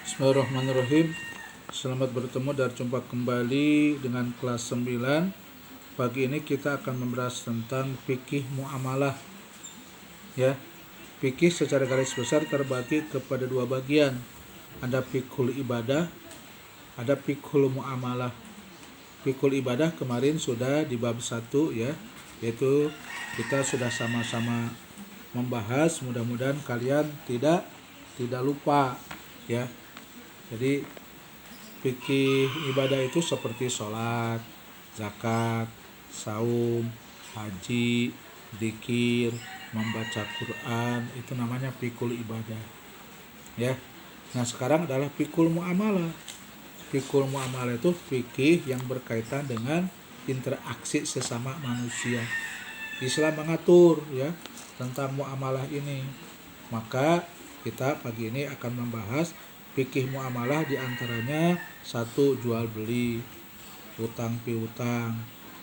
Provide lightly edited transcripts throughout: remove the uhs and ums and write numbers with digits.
Bismillahirrahmanirrahim. Selamat bertemu dan jumpa kembali dengan kelas 9. Pagi ini kita akan membahas tentang fikih muamalah. Ya, fikih secara garis besar terbagi kepada dua bagian. Ada fikhul ibadah, ada fikhul muamalah. Fikhul ibadah kemarin sudah di bab 1 ya, yaitu kita sudah sama-sama membahas. Mudah-mudahan kalian tidak lupa ya. Jadi fikih ibadah itu seperti sholat, zakat, saum, haji, zikir, membaca Quran, itu namanya fikul ibadah. Ya. Nah, sekarang adalah fikul muamalah. Fikul muamalah itu fikih yang berkaitan dengan interaksi sesama manusia. Islam mengatur ya tentang muamalah ini. Maka kita pagi ini akan membahas fikih muamalah, diantaranya 1. Jual beli, utang piutang,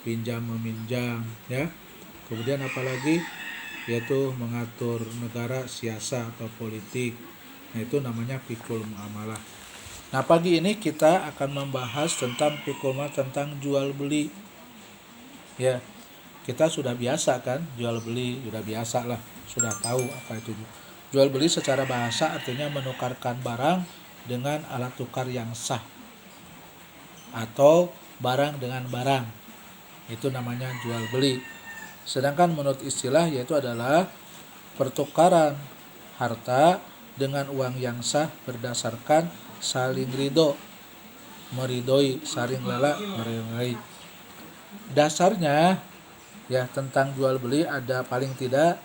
pinjam meminjam ya. Kemudian apalagi, yaitu mengatur negara, siasa atau politik. Nah, itu namanya fikih muamalah. Nah, pagi ini kita akan membahas tentang fikih muamalah, tentang jual beli ya. Kita sudah biasa kan jual beli, sudah biasa lah, sudah tahu apa itu. Jual beli secara bahasa artinya menukarkan barang dengan alat tukar yang sah atau barang dengan barang, itu namanya jual beli. Sedangkan menurut istilah yaitu adalah pertukaran harta dengan uang yang sah berdasarkan saling ridho, meridoi, saling rela, meridoi. Dasarnya ya tentang jual beli ada paling tidak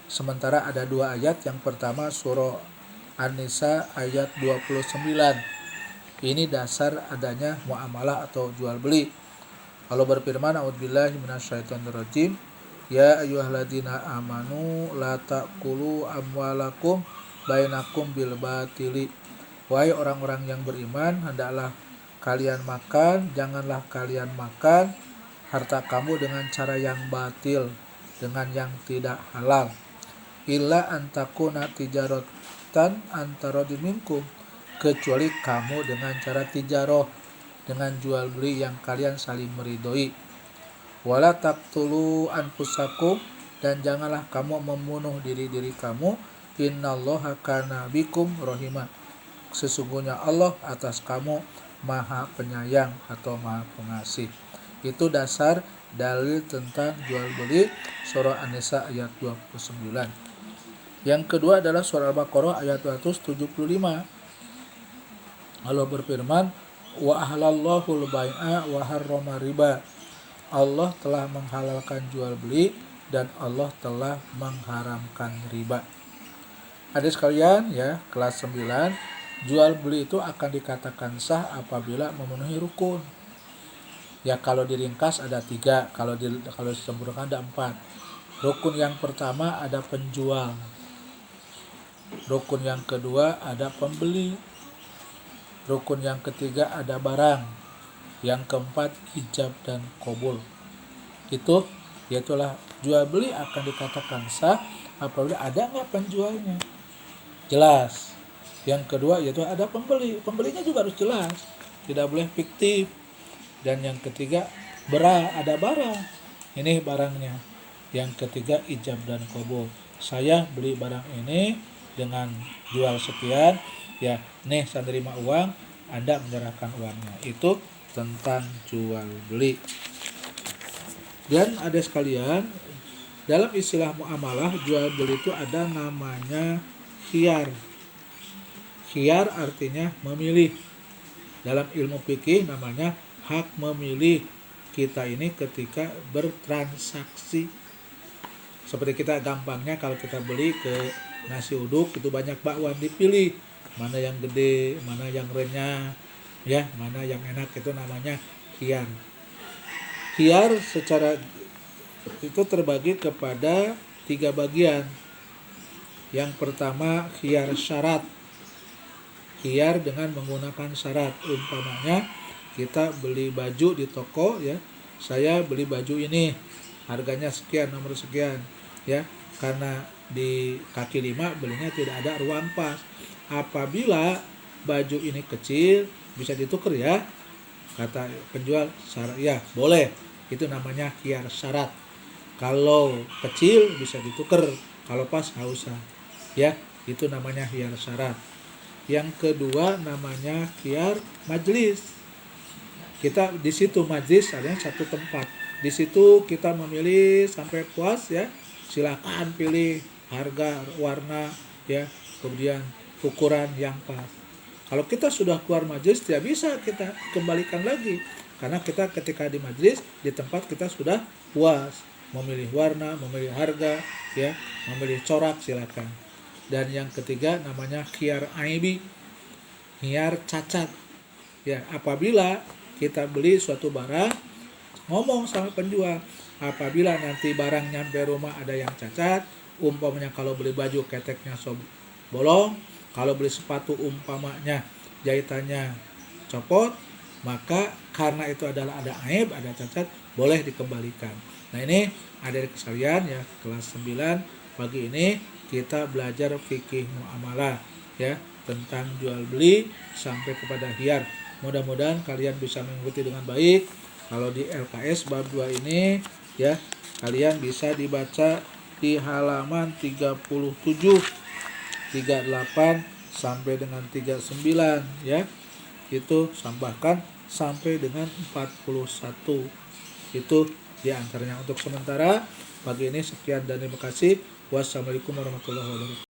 sementara ada 2 ayat. Yang pertama surah An-Nisa ayat 29. Ini dasar adanya muamalah atau jual beli. Allah berfirman, a'udzubillahi minasyaitonirrajim, ya ayyuhalladzina amanu la ta'kulu amwalakum bainakum bil batili. Wahai orang-orang yang beriman, hendaklah kalian makan, janganlah kalian makan harta kamu dengan cara yang batil, dengan yang tidak halal. Illa antakuna tijaratan antara diminkum, kecuali kamu dengan cara tijaroh, dengan jual beli yang kalian saling meridoi. Wala taqtulu anfusakum, dan janganlah kamu membunuh diri-diri kamu. Innallaha kana bikum rahimah, sesungguhnya Allah atas kamu maha penyayang atau maha pengasih. Itu dasar dalil tentang jual beli, surah An-Nisa ayat 29. Yang kedua adalah surah Al-Baqarah ayat 275. Allah berfirman, wa ahlallahu al-bai'a wa harrama riba. Allah telah menghalalkan jual beli dan Allah telah mengharamkan riba. Adik sekalian ya, kelas 9, jual beli itu akan dikatakan sah apabila memenuhi rukun. Ya, kalau diringkas ada 3, kalau disempurnakan ada 4. Rukun yang pertama ada penjual. Rukun yang kedua ada pembeli. Rukun yang ketiga ada barang. Yang keempat ijab dan qabul. Itu yaitulah jual beli akan dikatakan sah apabila ada nggak penjualnya, jelas. Yang kedua yaitu ada pembeli, pembelinya juga harus jelas, tidak boleh fiktif. Dan yang ketiga ada barang, ini barangnya. Yang ketiga ijab dan qabul, saya beli barang ini dengan jual sekian ya, nih saya terima uang, Anda menyerahkan uangnya. Itu tentang jual beli. Dan ada sekalian, dalam istilah muamalah jual beli itu ada namanya khiyar. Khiyar artinya memilih. Dalam ilmu fikih namanya hak memilih kita ini ketika bertransaksi. Seperti kita gampangnya kalau kita beli ke nasi uduk itu banyak bakwan, dipilih mana yang gede, mana yang renyah ya, mana yang enak, itu namanya khiyar. Khiyar secara itu terbagi kepada 3 bagian. Yang pertama khiyar syarat. Khiyar dengan menggunakan syarat. Umpamanya kita beli baju di toko ya, saya beli baju ini harganya sekian, nomor sekian ya, karena di kaki 5 belinya tidak ada ruang pas. Apabila baju ini kecil, bisa ditukar ya, kata penjual. Syarat ya boleh, itu namanya khiyar syarat. Kalau kecil bisa ditukar, kalau pas nggak usah ya, itu namanya khiyar syarat. Yang kedua namanya khiyar majlis. Kita di situ majlis adanya satu tempat, di situ kita memilih sampai puas ya, silakan pilih harga, warna ya, kemudian ukuran yang pas. Kalau kita sudah keluar majlis tidak bisa kita kembalikan lagi, karena kita ketika di majlis di tempat kita sudah puas memilih warna, memilih harga ya, memilih corak, silakan. Dan yang ketiga namanya khiyar aibi, khiyar cacat ya. Apabila kita beli suatu barang, ngomong sama penjual, apabila nanti barang nyampe rumah ada yang cacat, umpamanya kalau beli baju keteknya bolong, kalau beli sepatu umpamanya jahitannya copot, maka karena itu adalah ada aib, ada cacat, boleh dikembalikan. Nah ini adik-adik sekalian ya, kelas 9 pagi ini kita belajar fikih muamalah ya, tentang jual beli sampai kepada khiyar. Mudah-mudahan kalian bisa mengikuti dengan baik. Kalau di LKS bab 2 ini ya, kalian bisa dibaca di halaman 37, 38 sampai dengan 39 ya. Itu tambahkan sampai dengan 41. Itu diantaranya. Untuk sementara pagi ini sekian dan terima kasih. Wassalamualaikum warahmatullahi wabarakatuh.